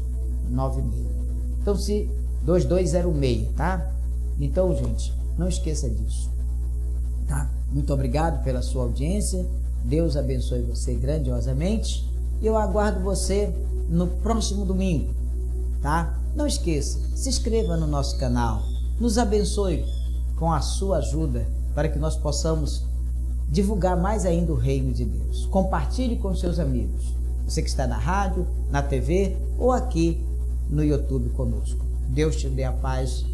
Então, se 2206, tá? Então, gente, não esqueça disso, tá? Muito obrigado pela sua audiência. Deus abençoe você grandiosamente. E eu aguardo você no próximo domingo, tá? Não esqueça, se inscreva no nosso canal. Nos abençoe com a sua ajuda para que nós possamos divulgar mais ainda o reino de Deus. Compartilhe com seus amigos. Você que está na rádio, na TV ou aqui no YouTube conosco. Deus te dê a paz.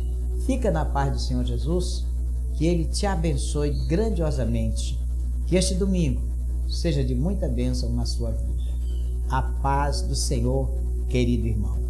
Fica na paz do Senhor Jesus. Que Ele te abençoe grandiosamente. Que este domingo seja de muita bênção na sua vida. A paz do Senhor, querido irmão.